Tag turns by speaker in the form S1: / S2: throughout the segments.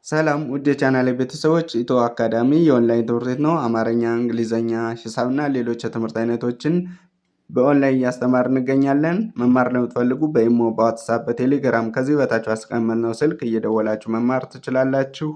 S1: ሰላም ውድ የቻናሌ ቤተሰቦች፣ ኢትዮ አካዳሚ የኦንላይን ትምህርት ቤት ነው። አማርኛ፣ እንግሊዘኛ፣ ሂሳብና ሌሎች የትምህርት አይነቶችን በኦንላይን እያስተማር እንገኛለን። መማር ለምትፈልጉ በኢሞ፣ በዋትሳፕ፣ በቴሌግራም ከዚህ በታች አስቀመጥነው ስልክ እየደወላችሁ መማር ትችላላችሁ።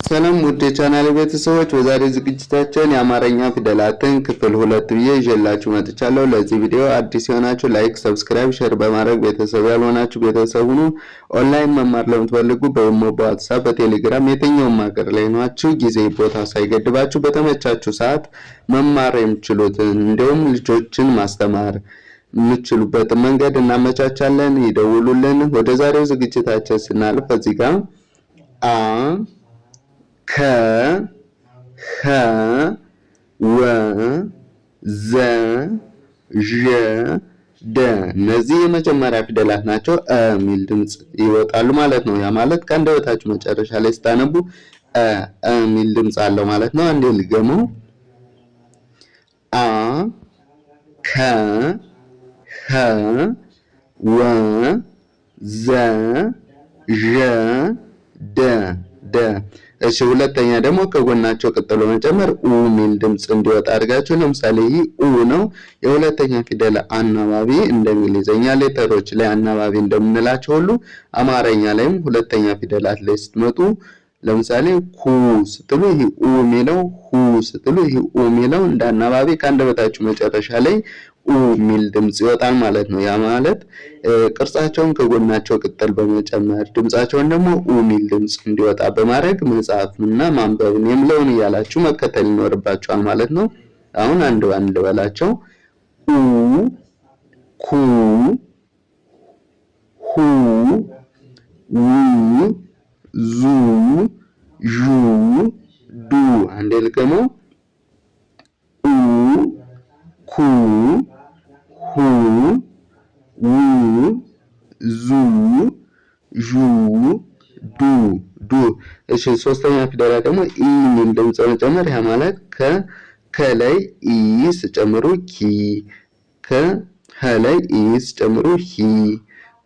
S1: ሰላም ውድ የቻናሌ ቤተሰቦች፣ በዛሬ ዝግጅታችን የአማርኛ ፊደላትን ክፍል 2 ብዬ ይዤላችሁ መጥቻለሁ። ለዚህ ቪዲዮ አዲስ የሆናችሁ ላይክ፣ ሰብስክራይብ፣ ሼር በማድረግ ቤተሰብ ያልሆናችሁ ቤተሰብ ሁኑ። ኦንላይን መማር ለምትፈልጉ በኢሞ፣ በዋትሳፕ፣ በቴሌግራም የትኛውም ሀገር ላይ ናችሁ ጊዜ ቦታ ሳይገድባችሁ በተመቻችሁ ሰዓት መማር የምትችሉትን እንዲሁም ልጆችን ማስተማር የምትችሉበትን መንገድ እናመቻቻለን። ይደውሉልን። ወደ ዛሬው ዝግጅታችን ስናልፍ እዚህ ጋር ከ ኸ ወ ዘ ዠ ደ እነዚህ የመጀመሪያ ፊደላት ናቸው። የሚል ድምጽ ይወጣሉ ማለት ነው። ያ ማለት ከአንደበታችሁ መጨረሻ ላይ ስታነቡ የሚል ድምጽ አለው ማለት ነው። አንዴ ልገመው። አ ከ ኸ ወ ዘ ዠ ደ። እሺ፣ ሁለተኛ ደግሞ ከጎናቸው ቀጥሎ መጨመር ኡ ሚል ድምጽ እንዲወጣ አድርጋችሁ። ለምሳሌ ይህ ኡ ነው። የሁለተኛ ፊደል አናባቢ እንደ እንግሊዘኛ ሌተሮች ላይ አናባቢ እንደምንላቸው ሁሉ አማርኛ ላይም ሁለተኛ ፊደላት ላይ ስትመጡ ለምሳሌ ኩ ስትሉ ይህ ኡ ሚለው፣ ሁ ስትሉ ይህ ኡ ሚለው እንደ አናባቢ ከአንደበታችሁ መጨረሻ ላይ ኡ ሚል ድምጽ ይወጣል ማለት ነው። ያ ማለት ቅርጻቸውን ከጎናቸው ቅጠል በመጨመር ድምጻቸውን ደግሞ ኡ ሚል ድምጽ እንዲወጣ በማድረግ መጻፍና ማንበብን የምለውን እያላችሁ መከተል ይኖርባችኋል ማለት ነው። አሁን አንድ ባንድ ልበላቸው። ኡ ኩ ሁ ው ዙ ዡ ዱ። አንዴ ልገመው። ኡ ኩ ሁ ው ዙ ዡ ዱ። እሺ፣ ሶስተኛ ፊደላት ደግሞ ኢ ሚል ድምጽ መጨመር። ያ ማለት ከላይ ኢ ስጨምሩ ኪ፣ ከሀ ላይ ኢ ስጨምሩ ሂ፣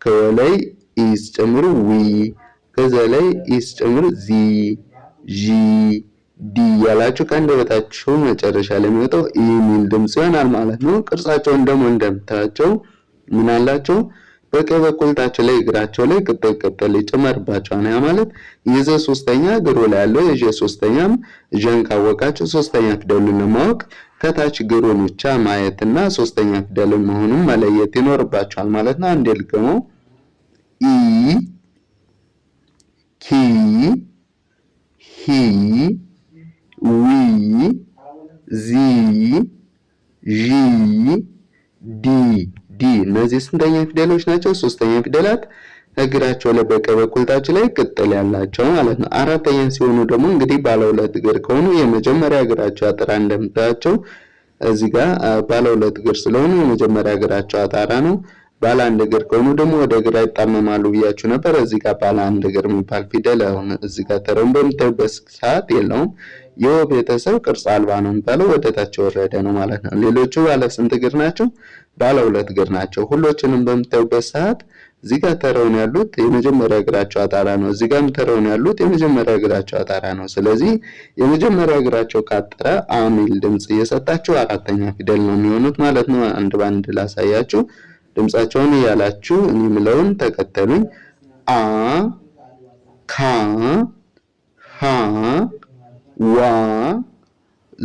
S1: ከወላይ ኢ ስጨምሩ ዊ፣ ከዛ ላይ ኢ ስጨምሩ ዚ ዢ ዲ ያላችሁ ከአንደበታችሁ መጨረሻ ላይ የሚወጣው ኢ ሚል ድምጽ ይሆናል ማለት ነው። ቅርጻቸውን ደግሞ እንደምታያቸው ምን አላቸው? በቀኝ በኩልታቸው ላይ እግራቸው ላይ ቅጠል ቅጠል ይጨመርባቸዋል። ያ ማለት የዘ ሶስተኛ እግሩ ላይ ያለው የዠ ሶስተኛም ዠን ካወቃችሁ ሶስተኛ ፊደሉን ለማወቅ ከታች እግሩን ብቻ ማየትና ሶስተኛ ፊደልን መሆኑን መለየት ይኖርባቸዋል ማለት ነው። አንዴ ልገመው። ኢ ኪ ሂ ዊ ዚ ዢ ዲ። እነዚህ ስንተኛ ፊደሎች ናቸው? ሶስተኛ ፊደላት እግራቸው ላይ በቀኝ በኩልታቸው ላይ ቅጥል ያላቸው ማለት ነው። አራተኛ ሲሆኑ ደግሞ እንግዲህ ባለ ሁለት እግር ከሆኑ የመጀመሪያ እግራቸው አጣራ እንደምታያቸው እዚህ ጋር ባለ ሁለት እግር ስለሆኑ የመጀመሪያ እግራቸው አጣራ ነው። ባለ አንድ እግር ከሆኑ ደግሞ ወደ ግራ ይጣመማሉ ብያችሁ ነበር። እዚህ ጋር ባለ አንድ እግር የሚባል ፊደል አሁን እዚህ ጋር ተረውን በምታዩበት ሰዓት የለውም። የወ ቤተሰብ ቅርጽ አልባ ነው የሚባለው፣ ወደ ታች ወረደ ነው ማለት ነው። ሌሎቹ ባለ ስንት እግር ናቸው? ባለ ሁለት እግር ናቸው። ሁሎችንም በምታዩበት ሰዓት እዚህ ጋር ተረውን ያሉት የመጀመሪያ እግራቸው አጣራ ነው። እዚህ ጋርም ተረውን ያሉት የመጀመሪያ እግራቸው አጣራ ነው። ስለዚህ የመጀመሪያ እግራቸው ካጠረ አ ሚል ድምጽ እየሰጣችሁ አራተኛ ፊደል ነው የሚሆኑት ማለት ነው። አንድ ባንድ ላሳያችሁ። ድምጻቸውን እያላችሁ እኔ የምለውን ተከተሉኝ። አ ካ ሃ ዋ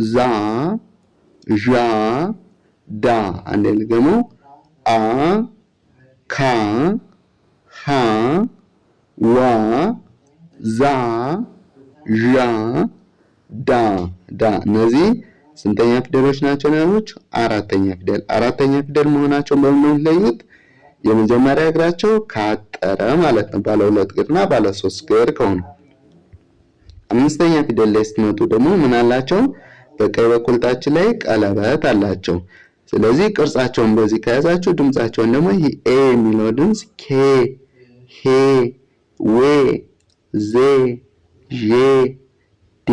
S1: ዛ ዣ ዳ። አንዴ ልገመው። አ ካ ሃ ዋ ዛ ዣ ዳ። እነዚህ ስንተኛ ፊደሎች ናቸው ያሉት? አራተኛ ፊደል። አራተኛ ፊደል መሆናቸውን በምን ለዩት? የመጀመሪያ እግራቸው ካጠረ ማለት ነው። ባለ ሁለት እግርና ባለ ሶስት እግር ከሆኑ። አምስተኛ ፊደል ላይ ስትመጡ ደግሞ ምን አላቸው? በቀኝ በኩልታችን ላይ ቀለበት አላቸው። ስለዚህ ቅርጻቸውን በዚህ ከያዛችሁ ድምጻቸውን ደግሞ ይሄ ኤ የሚለው ድምጽ ኬ ሄ ዌ ዜ ዤ ዴ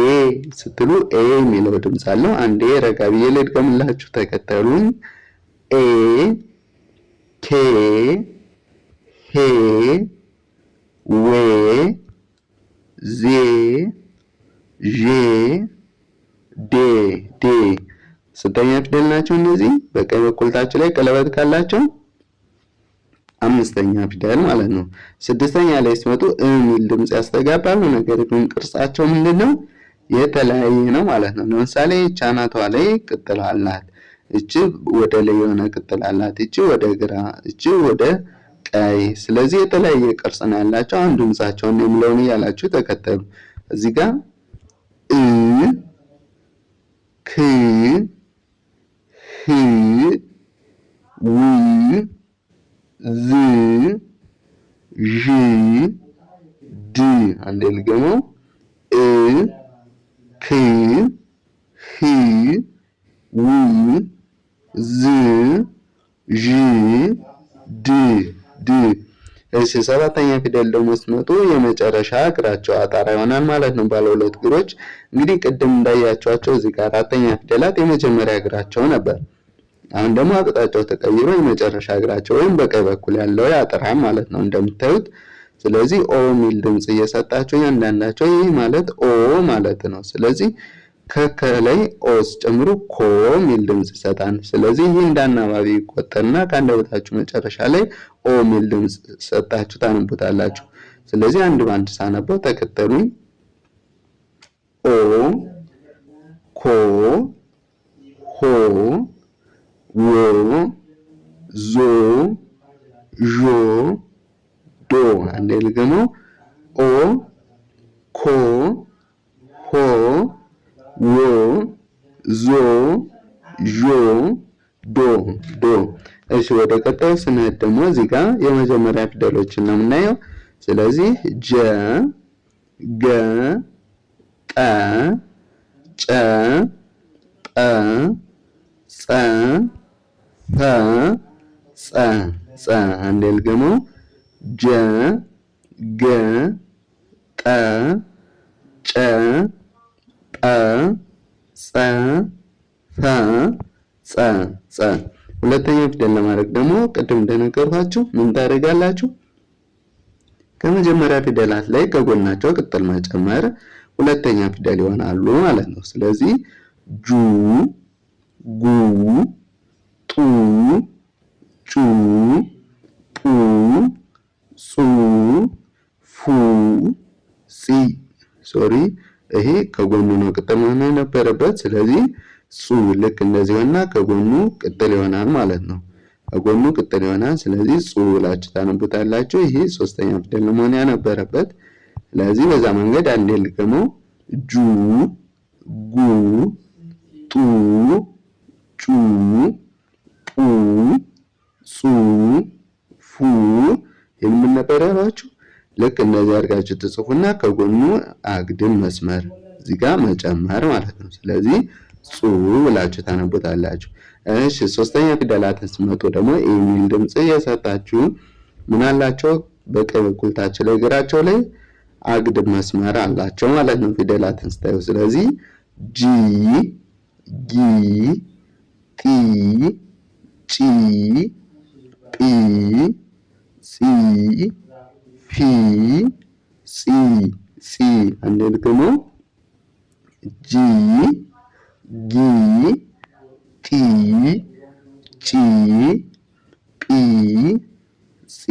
S1: ስትሉ ኤ የሚለው ድምጽ አለው። አንዴ ረጋ ብዬ ልድገምላችሁ፣ ተከተሉኝ። ኤ ኬ ሄ ዌ ዜ ዤ ዴ ዴ ስንተኛ ፊደል ናቸው እነዚህ? በቀኝ በኩል ታች ላይ ቀለበት ካላቸው አምስተኛ ፊደል ማለት ነው። ስድስተኛ ላይ ሲመጡ የሚል ድምፅ ያስተጋባሉ። ነገር ግን ቅርጻቸው ምንድነው? የተለያየ ነው ማለት ነው። ለምሳሌ ቻናቷ ላይ ቅጥል አላት። እቺ ወደ ላይ የሆነ ቅጥል አላት። እቺ ወደ ግራ፣ እቺ ወደ ቀይ። ስለዚህ የተለያየ ቅርጽ ነው ያላቸው። አሁን ድምጻቸውን የሚለውን እያላችሁ ተከተሉ። እዚህ ጋር እ ክ ህ ው ዝ ዥ ድ አንዴ ልገመው እ ክ ህ ው ዝ ዥ ድ ድ። እሺ ሰባተኛ ፊደል ደግሞ ስትመጡ የመጨረሻ እግራቸው አጣራ ይሆናል ማለት ነው። ባለ ሁለት እግሮች እንግዲህ ቅድም እንዳያቸዋቸው እዚህ ጋር አራተኛ ፊደላት የመጀመሪያ እግራቸው ነበር። አሁን ደግሞ አቅጣጫው ተቀይሮ የመጨረሻ እግራቸው ወይም በቀኝ በኩል ያለው ያጥራል ማለት ነው እንደምታዩት። ስለዚህ ኦ ሚል ድምጽ እየሰጣቸው እያንዳንዳቸው ይህ ማለት ኦ ማለት ነው። ስለዚህ ከከላይ ኦ ጨምሩ ኮ ሚል ድምጽ ይሰጣል። ስለዚህ ይህ እንደ አናባቢ ይቆጠርና ከአንደበታችሁ መጨረሻ ላይ ኦ ሚል ድምጽ ሰጣችሁ ታነቡታላችሁ። ስለዚህ አንድ ባንድ ሳነበው ተከተሉኝ። ኦ ኮ ሆ ዎ ዞ ዦ ዶ አንዴ ልገመው ኦ ኮ ሆ ዎ ዞ ዦ ዶ ዶ። እሺ ወደ ቀጣዩ ስንሄድ ደግሞ እዚህ ጋር የመጀመሪያ ፊደሎችን ነው የምናየው። ስለዚህ ጀ ገ ጠ ጨ ጰ ጸ ፈ ጸ ጸ አንዴ ልገመው ጀ ገ ጠ ጨ ጰ ጸ ፈ ጸ ጸ። ሁለተኛው ፊደል ለማድረግ ደግሞ ቅድም እንደነገርኳችሁ ምን ታደርጋላችሁ? ከመጀመሪያ ፊደላት ላይ ከጎናቸው ቅጥል መጨመር ሁለተኛ ፊደል ይሆናሉ ማለት ነው። ስለዚህ ጁ ጉ ጡ ጩ ጡ ጹ ፉ ጺ። ሶሪ ይሄ ከጎኑ ነው ቅጥል መሆን የነበረበት። ስለዚህ ጹ ልክ እንደዚህ ሆና ከጎኑ ቅጥል ይሆናል ማለት ነው። ከጎኑ ቅጥል ይሆናል። ስለዚህ ጹ ብላችሁ ታነቡታላችሁ። ይሄ ሶስተኛ ፊደል መሆን የነበረበት። ስለዚህ በዛ መንገድ አንዴ ልገመው ጁ ጉ ጡ ጩ ጡ ጹ ፉ የምን ነበር ያሏችሁ? ልክ እንደዚህ አድርጋችሁ ትጽፉና ከጎኑ አግድም መስመር እዚህ ጋር መጨመር ማለት ነው። ስለዚህ ጹ ብላችሁ ታነቡታላችሁ። እሺ ሶስተኛ ፊደላትን ስትመጡ ደግሞ የሚል ድምጽ የሰጣችሁ ምን አላቸው? በቀኝ በኩል ታች ላይ እግራቸው ላይ አግድም መስመር አላቸው ማለት ነው ፊደላትን ስታዩ። ስለዚህ ጂ ጊ ጢ ጪ ጲ ጺ ፊ ጺ ጺ አንዴ ልገመው ጂ ጊ ጢ ጪ ጲ ጺ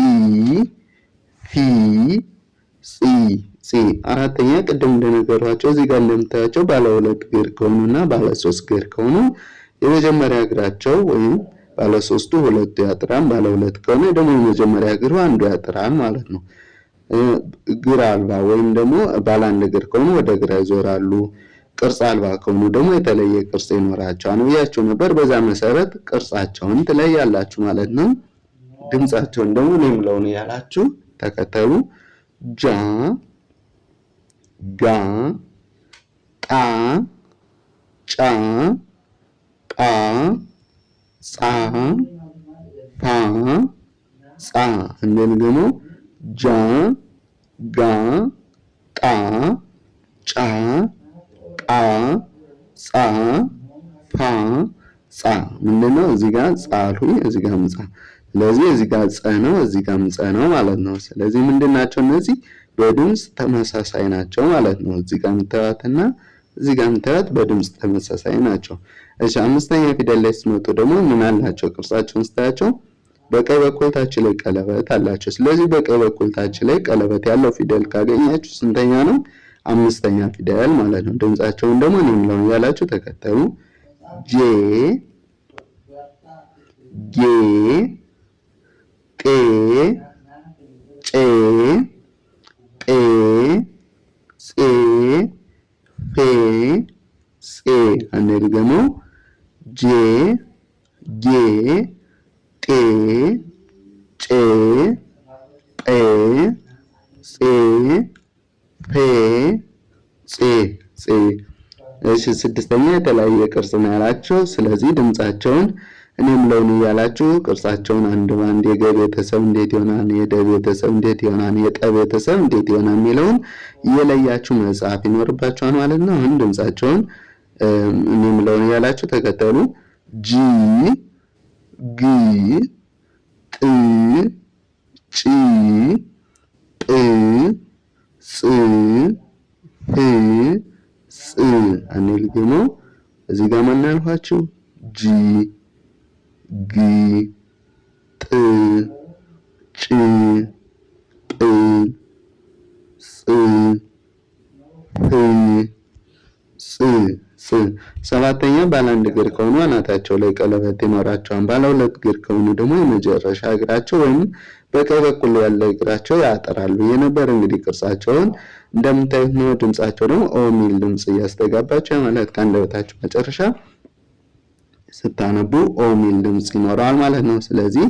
S1: ፊ ጺ ጺ። አራተኛ ቅድም እንደነገሯቸው እዚህ ጋር እንደምታያቸው ባለ ሁለት እግር ከሆኑና ባለ ሶስት እግር ከሆኑ የመጀመሪያ እግራቸው ወይም ባለ ሶስቱ ሁለቱ ያጥራል፣ ባለ ሁለት ከሆነ ደግሞ የመጀመሪያ እግሩ አንዱ ያጥራል ማለት ነው። እግር አልባ ወይም ደግሞ ባለ አንድ እግር ከሆኑ ወደ ግራ ይዞራሉ። ቅርጽ አልባ ከሆኑ ደግሞ የተለየ ቅርጽ ይኖራቸዋል ብያችሁ ነበር። በዛ መሰረት ቅርጻቸውን ትለያላችሁ ማለት ነው። ድምጻቸውን ደግሞ ለምለውን ያላችሁ ተከተሉ። ጃ ጋ ጣ ጫ ጳ ጻ ፋ ጻ እንደምገመው ጃ ጋ ጣ ጫ ጳ ጻ ፋ ጻ። ምንድነው? እዚህ ጋር ጻልሁኝ፣ እዚህ ጋር ምጻ። ስለዚህ እዚህ ጋር ጸ ነው፣ እዚህ ጋር ምጸ ነው ማለት ነው። ስለዚህ ምንድናቸው እነዚህ? በድምፅ ተመሳሳይ ናቸው ማለት ነው። እዚህ ጋር የምታዩትና እዚህ ጋር የምታዩት በድምፅ ተመሳሳይ ናቸው። እሺ አምስተኛ ፊደል ላይ ስትመጡ ደግሞ ምን አላቸው? ቅርጻቸውን ስታያቸው በቀኝ በኩል ታች ላይ ቀለበት አላቸው። ስለዚህ በቀኝ በኩል ታች ላይ ቀለበት ያለው ፊደል ካገኛችሁ ስንተኛ ነው? አምስተኛ ፊደል ማለት ነው። ድምጻቸውን ደግሞ እኔ የምለውን ያላችሁ ተከተሉ። ጄ ጌ ጤ ጬ ጴ ፄ ፌ ፄ አንዴ ድገመው። ጄ ጌ ጤ ጬ ጴ ፄ ፌ ፄ ፄ። እሺ ስድስተኛ የተለያየ ቅርጽ ነው ያላቸው። ስለዚህ ድምጻቸውን እኔ የምለውን እያላችሁ ቅርጻቸውን አንድ ባንድ የገ ቤተሰብ እንዴት ይሆናል፣ የደ ቤተሰብ እንዴት ይሆናል፣ የጠ ቤተሰብ እንዴት ይሆናል የሚለውን እየለያችሁ መጻፍ ይኖርባችኋል ማለት ነው። አሁን ድምጻቸውን እኔ የምለውን እያላችሁ ተከተሉ። ጂ ግ ጥ ጪ ጵ ጽ ፍ ጽ። አንዴ ልገመው። እዚህ ጋር ማን ያልኳችሁ? ጂ ግ ጥ ጭ ጵ ጽ ፍ ጽ ጽ። ሰባተኛ ባለ አንድ እግር ከሆኑ አናታቸው ላይ ቀለበት ይኖራቸዋል። ባለ ሁለት እግር ከሆኑ ደግሞ የመጨረሻ እግራቸው ወይም በቀኝ በኩል ያለ እግራቸው ያጠራሉ። የነበር እንግዲህ ቅርጻቸውን እንደምታዩት ነው። ድምጻቸው ደግሞ ኦ ሚል ድምጽ እያስተጋባቸው ማለት ከአንደበታቸው መጨረሻ ስታነቡ ኦ ሚል ድምጽ ይኖረዋል ማለት ነው። ስለዚህ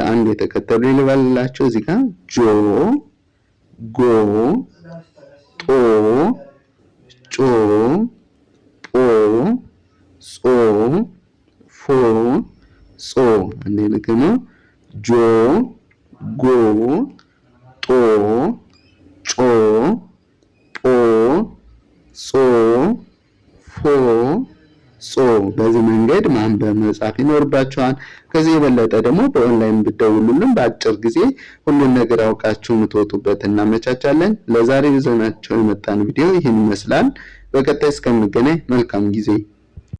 S1: አንድ የተከተሉ ይልባላችሁ። እዚህ ጋር ጆ ጎ ጦ ጮ ጶ ጾ ፎ ጾ። አንዴ ልገመው። ጆ ጎ ጦ ጮ ጶ ጾ ፎ ጾ። በዚህ መንገድ ማንበብ መጻፍ ይኖርባችኋል። ከዚህ የበለጠ ደግሞ በኦንላይን ብትደውሉልን በአጭር ጊዜ ሁሉን ነገር አውቃችሁ የምትወጡበት እናመቻቻለን። ለዛሬ ይዘናቸው የመጣን ቪዲዮ ይህን ይመስላል። በቀጣይ እስከምንገናኝ መልካም ጊዜ